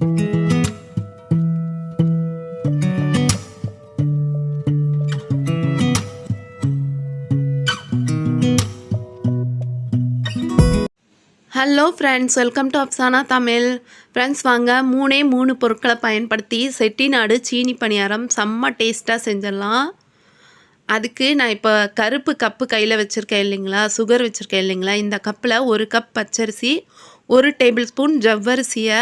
Hello friends, welcome to Afsana Tamil. Friends வாங்க, 3 பொருட்களை பயன்படுத்தி செட்டிநாடு சீனி பணியாரம் செம்ம டேஸ்ட்டாக செஞ்சிடலாம். அதுக்கு நான் இப்போ கருப்பு கப்பு கையில் வச்சுருக்கேன் இல்லைங்களா, சுகர் வச்சுருக்கேன் இல்லைங்களா, இந்த கப்பில் 1 கப் பச்சரிசி, 1 டேபிள் ஸ்பூன் ஜவ்வரிசியை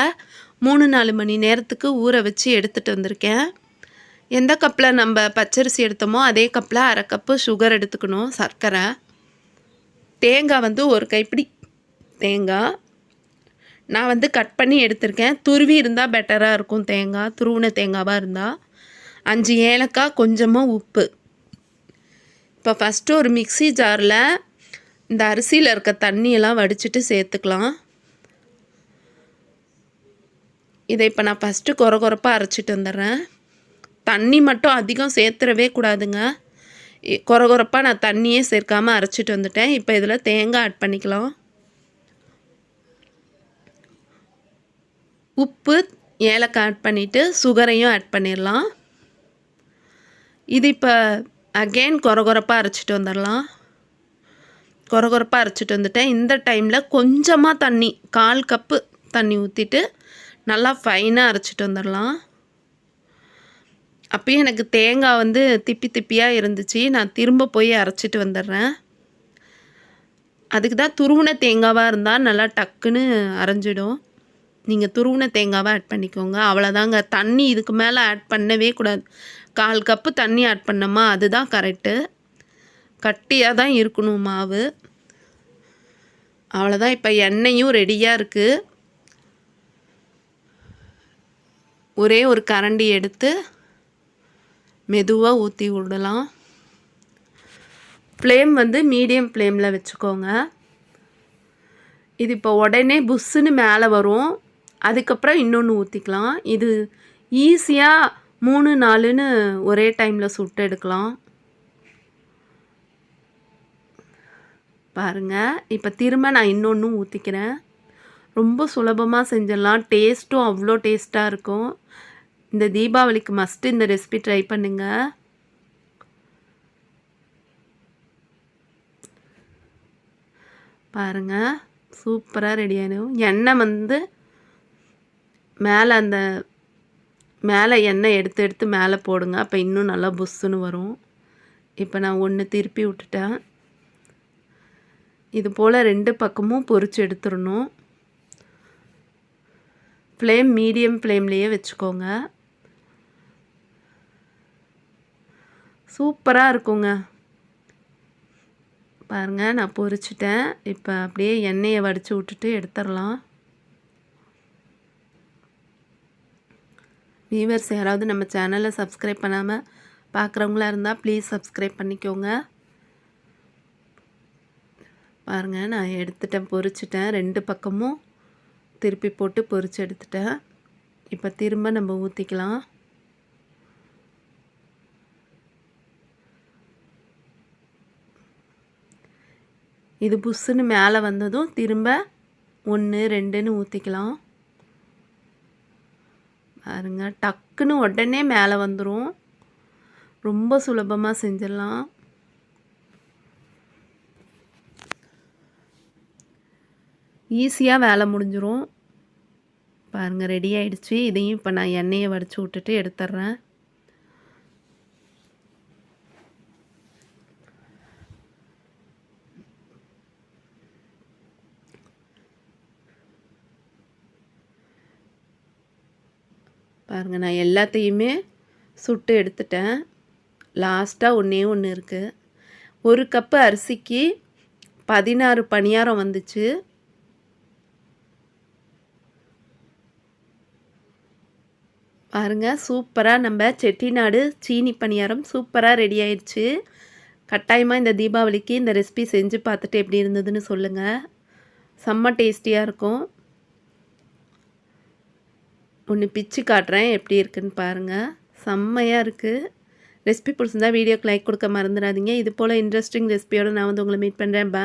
3-4 மணி நேரத்துக்கு ஊற வச்சு எடுத்துகிட்டு வந்திருக்கேன். எந்த கப்பில் நம்ம பச்சரிசி எடுத்தோமோ அதே கப்பில் 1/2 கப்பு சுகர் எடுத்துக்கணும், சர்க்கரை. தேங்காய் 1 கைப்பிடி தேங்காய் நான் கட் பண்ணி எடுத்திருக்கேன். துருவி இருந்தால் பெட்டராக இருக்கும், தேங்காய் துருவின தேங்காவாக இருந்தால். 5 ஏலக்காய், கொஞ்சமாக உப்பு. இப்போ ஃபஸ்ட்டு ஒரு மிக்ஸி ஜாரில் இந்த அரிசியில் இருக்க தண்ணியெல்லாம் வடிச்சிட்டு சேர்த்துக்கலாம். இதை இப்போ நான் ஃபஸ்ட்டு கொரப்பாக அரைச்சிட்டு வந்துடுறேன். தண்ணி மட்டும் அதிகம் சேர்த்துடவே கூடாதுங்க. கொரப்பாக நான் தண்ணியே சேர்க்காமல் அரைச்சிட்டு வந்துட்டேன். இப்போ இதில் தேங்காய் ஆட் பண்ணிக்கலாம். உப்பு, ஏலக்காய் ஆட் பண்ணிவிட்டு சுகரையும் ஆட் பண்ணிடலாம். இது இப்போ அகெயின் கொரப்பாக அரைச்சிட்டு வந்துடலாம். கொரப்பாக அரைச்சிட்டு வந்துட்டேன். இந்த டைமில் கொஞ்சமாக தண்ணி, 1/4 கப்பு தண்ணி ஊற்றிட்டு நல்லா ஃபைனாக அரைச்சிட்டு வந்துடலாம். அப்பயும் எனக்கு தேங்காய் திப்பி திப்பியாக இருந்துச்சு. நான் திரும்ப போய் அரைச்சிட்டு வந்துடுறேன். அதுக்கு தான் துருவின தேங்காவாக இருந்தால் நல்லா டக்குன்னு அரைஞ்சிடும். நீங்கள் துருவின தேங்காவை ஆட் பண்ணிக்கோங்க, அவ்வளோதாங்க. தண்ணி இதுக்கு மேலே ஆட் பண்ணவே கூடாது. 1/4 கப்பு தண்ணி ஆட் பண்ணோமா அதுதான் கரெக்டு. கட்டியாக தான் இருக்கணும் மாவு. அவ்வளோதான். இப்போ எண்ணெயும் ரெடியாக இருக்குது. ஒரே ஒரு கரண்டி எடுத்து மெதுவாக ஊற்றி விடலாம். ஃப்ளேம் மீடியம் ஃப்ளேமில் வச்சுக்கோங்க. இது இப்போ உடனே புஷ்ஷுன்னு மேலே வரும். அதுக்கப்புறம் இன்னொன்று ஊற்றிக்கலாம். இது ஈஸியாக 3-4ன்னு ஒரே டைமில் சுட்டு எடுக்கலாம். பாருங்கள், இப்போ திரும்ப நான் இன்னொன்று ஊற்றிக்கிறேன். ரொம்ப சுலபமாக செஞ்சிடலாம். டேஸ்ட்டும் அவ்வளோ டேஸ்ட்டாக இருக்கும். இந்த தீபாவளிக்கு மஸ்ட்டு இந்த ரெசிபி ட்ரை பண்ணுங்கள். பாருங்கள், சூப்பராக ரெடி ஆகிடும். எண்ணெய் மேலே எண்ணெய் எடுத்து மேலே போடுங்க. அப்போ இன்னும் நல்லா புஷ்ஷுன்னு வரும். இப்போ நான் ஒன்று திருப்பி விட்டுட்டேன். இது போல் 2 பக்கமும் பொரிச்சு எடுத்துடணும். ஃப்ளேம் மீடியம் ஃப்ளேம்லேயே வச்சுக்கோங்க. சூப்பராக இருக்குங்க. பாருங்கள், நான் பொரிச்சிட்டேன். இப்போ அப்படியே எண்ணெயை வடித்து விட்டுட்டு எடுத்துடலாம். வியூவர்ஸ் யாராவது நம்ம சேனலை சப்ஸ்கிரைப் பண்ணாமல் பார்க்குறவங்களா இருந்தால் ப்ளீஸ் சப்ஸ்கிரைப் பண்ணிக்கோங்க. பாருங்கள், நான் எடுத்துட்டேன், பொரிச்சிட்டேன். 2 பக்கமும் திருப்பி போட்டு பொரிச்சு எடுத்துட்டேன். இப்போ திரும்ப நம்ம ஊற்றிக்கலாம். இது புஷ்ஷுன்னு மேலே வந்ததும் திரும்ப 1, 2ன்னு ஊற்றிக்கலாம். பாருங்க, டக்குன்னு உடனே மேலே வந்துடும். ரொம்ப சுலபமாக செஞ்சிடலாம். ஈஸியாக வேலை முடிஞ்சிடும். பாருங்கள், ரெடி ஆகிடுச்சு. இதையும் இப்போ நான் எண்ணெயை வடித்து விட்டுட்டு எடுத்துட்றேன். பாருங்கள், நான் எல்லாத்தையுமே சுட்டு எடுத்துட்டேன். லாஸ்ட்டாக ஒன்று இருக்குது. 1 கப்பு அரிசிக்கு 16 பணியாரம் வந்துச்சு. பாருங்கள், சூப்பராக நம்ம செட்டிநாடு சீனி பணியாரம் சூப்பராக ரெடி ஆயிடுச்சு. கட்டாயமாக இந்த தீபாவளிக்கு இந்த ரெசிபி செஞ்சு பார்த்துட்டு எப்படி இருந்ததுன்னு சொல்லுங்கள். செம்ம டேஸ்டியாக இருக்கும். ஒன்று பிச்சு காட்டுறேன், எப்படி இருக்குன்னு பாருங்கள். செம்மையாக இருக்குது. ரெசிபி பிடிச்சிருந்தா வீடியோக்கு லைக் கொடுக்க மறந்துடாதீங்க. இது போல் இன்ட்ரெஸ்டிங் ரெசிபியோடு நான் உங்களை மீட் பண்ணுறேன். பாய்.